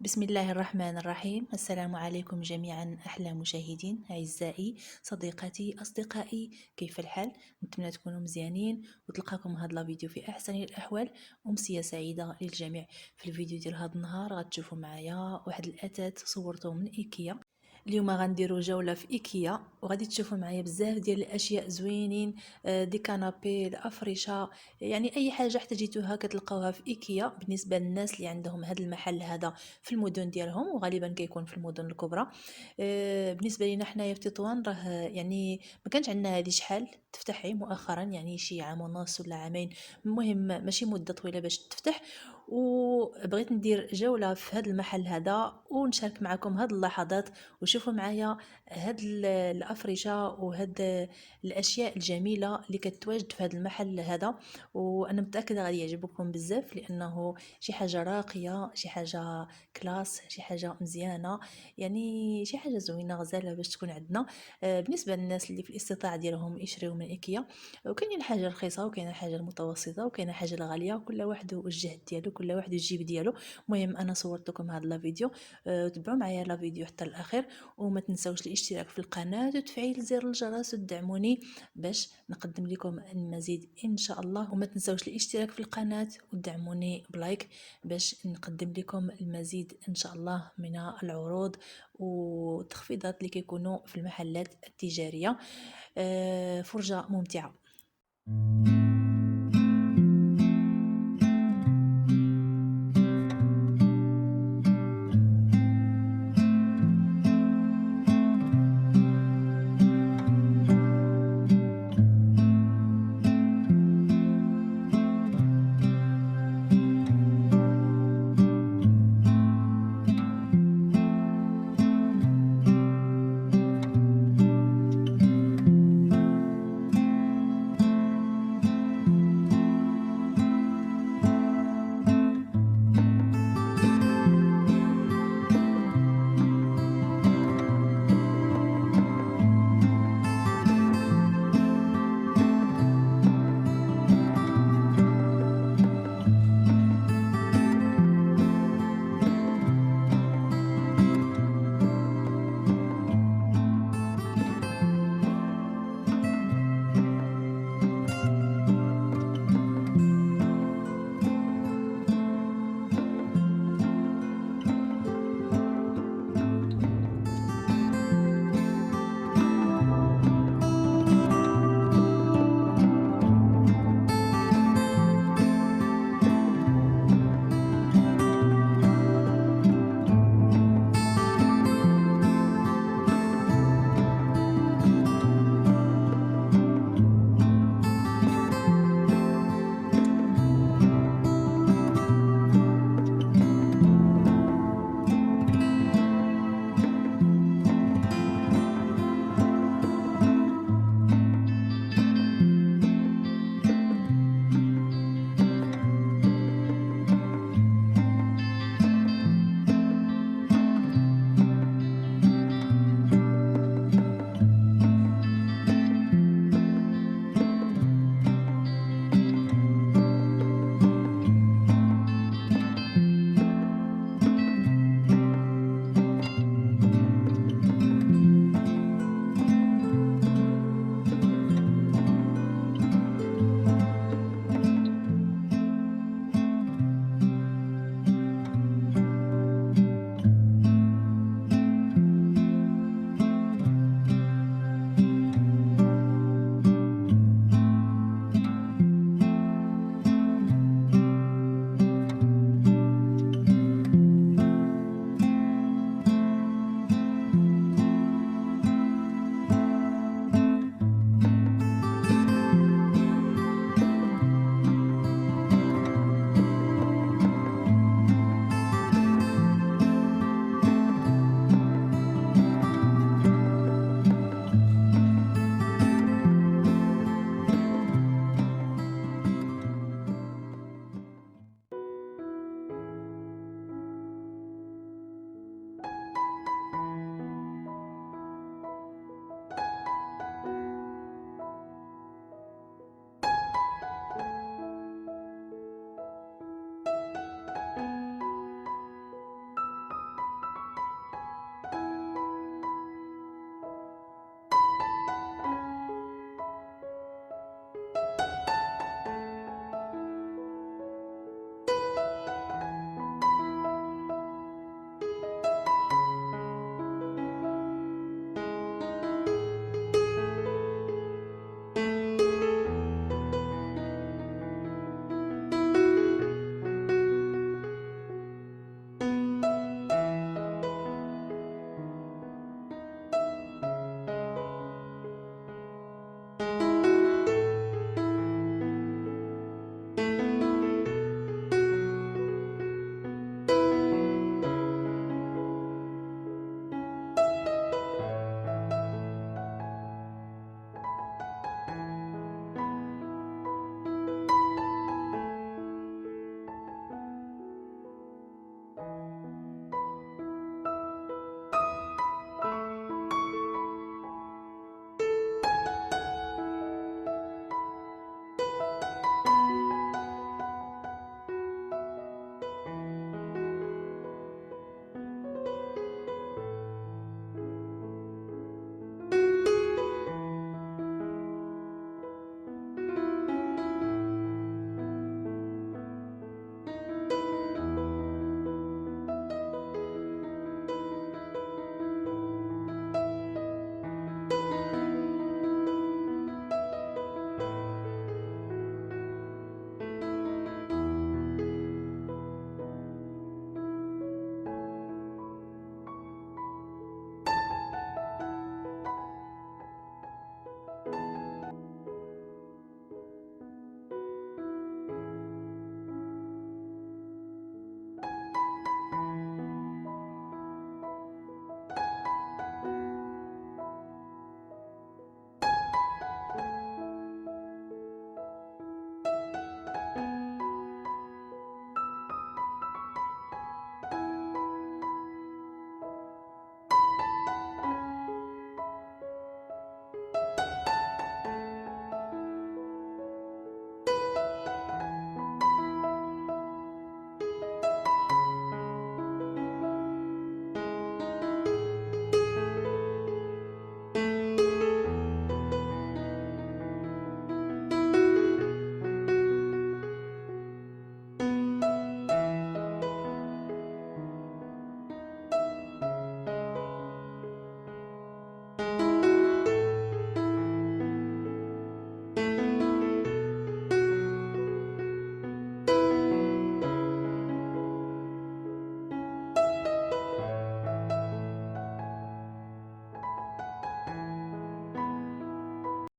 بسم الله الرحمن الرحيم. السلام عليكم جميعا أحلى مشاهدين أعزائي صديقاتي أصدقائي، كيف الحال؟ نتمنى تكونوا مزيانين وتلقاكم هذا الفيديو في أحسن الأحوال. أمسية سعيدة للجميع. في الفيديو ديال هذا النهار غتشوفوا معايا واحد الأثاث صورته من إيكيا. اليوم غنديروا جوله في ايكيا وغادي تشوفوا معايا بزاف ديال الاشياء زوينين. دي كنابي، الافرشه، يعني اي حاجه احتاجيتوها كتلقاوها في ايكيا. بالنسبه للناس اللي عندهم هذا المحل هذا في المدن ديالهم، وغالبا كيكون في المدن الكبرى. بالنسبه لينا حنايا في تطوان راه يعني ما كانش عندنا هذه شحال تفتحي مؤخرا، يعني شي عام ونص ولا عامين، المهم ماشي مده طويله باش تفتح. وبغيت ندير جوله في هذا المحل هذا ونشارك معكم هذه اللحظات، وشوفوا معايا هاد الافرشه وهاد الاشياء الجميله اللي كتواجد في هذا المحل هذا. وانا متاكده غادي يعجبكم بزاف لانه شي حاجه راقيه، شي حاجه كلاس، شي حاجه مزيانه، يعني شي حاجه زوينه غزاله باش تكون عندنا. بالنسبه للناس اللي في الاستطاعه ديالهم يشريو من ايكيا. وكاينين حاجه رخيصه وكاينه حاجه المتوسطه وكاينه حاجه الغاليه، وكل واحد والجهد ديالو، كل واحد والجيب ديالو. المهم انا صورت لكم هذا الفيديو. تبعوا معايا الفيديو حتى الاخير، وما تنسوش الاشتراك في القناه وتفعيل زر الجرس وتدعموني باش نقدم لكم المزيد ان شاء الله. وما تنسوش الاشتراك في القناه وتدعموني بلايك باش نقدم لكم المزيد ان شاء الله من العروض والتخفيضات اللي كيكونوا في المحلات التجاريه. فرجه ممتعه.